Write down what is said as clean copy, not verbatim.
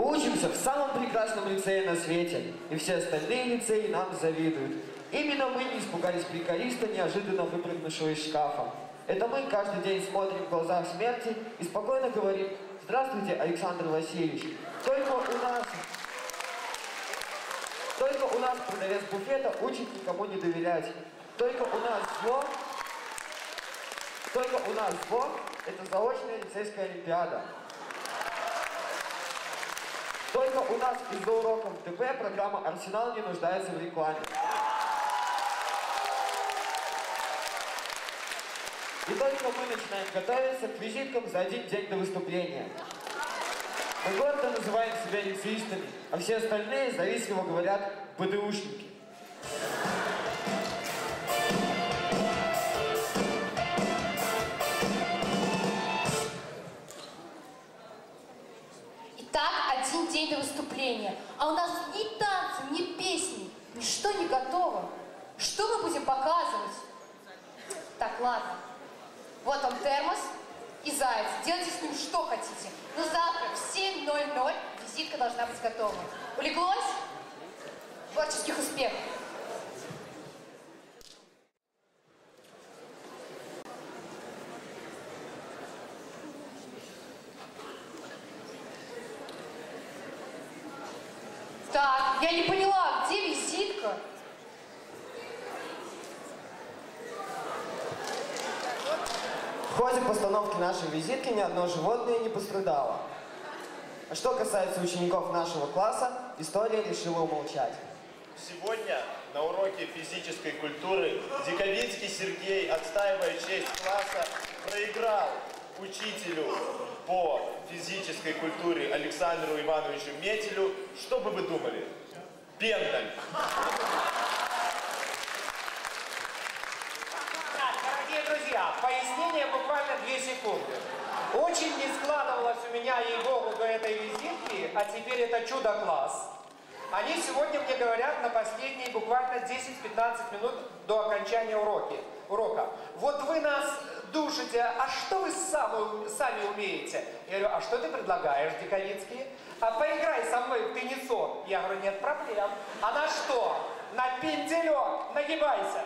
Учимся в самом прекрасном лицее на свете, и все остальные лицеи нам завидуют. Именно мы не испугались приколиста, неожиданно выпрыгнувшего из шкафа. Это мы каждый день смотрим в глаза смерти и спокойно говорим: «Здравствуйте, Александр Васильевич, только у нас продавец буфета учит никому не доверять. Только у нас зло – это заочная лицейская олимпиада. Только у нас из-за уроков ТП программа «Арсенал» не нуждается в рекламе. И только мы начинаем готовиться к визиткам за один день до выступления. Мы гордо называем себя лицеистами, а все остальные завистливо говорят «БДУшники». Итак, один день до выступления, а у нас ни танцы, ни песни, ничто не готово. Что мы будем показывать? Так, ладно. Вот вам термос и заяц. Делайте с ним что хотите. Но завтра в 7:00 визитка должна быть готова. Улеглось? Творческих успехов! Так, я не поняла, где визитка? В ходе постановки нашей визитки ни одно животное не пострадало. А что касается учеников нашего класса, история решила умолчать. Сегодня на уроке физической культуры Диковинский Сергей, отстаивая честь класса, проиграл учителю по физической культуре Александру Ивановичу Метелю. Что бы вы думали? Пендаль. Дорогие друзья, пояснение буквально 2 секунды. Очень не складывалось у меня, ей-богу, до этой визитки, а теперь это чудо-класс. Они сегодня мне говорят на последние буквально 10-15 минут до окончания урока. Вот вы нас душите, а что вы сами умеете? Я говорю, а что ты предлагаешь, Диковинский? А поиграй со мной в теннисон. Я говорю, нет проблем. А на что? На пенделек, нагибайся.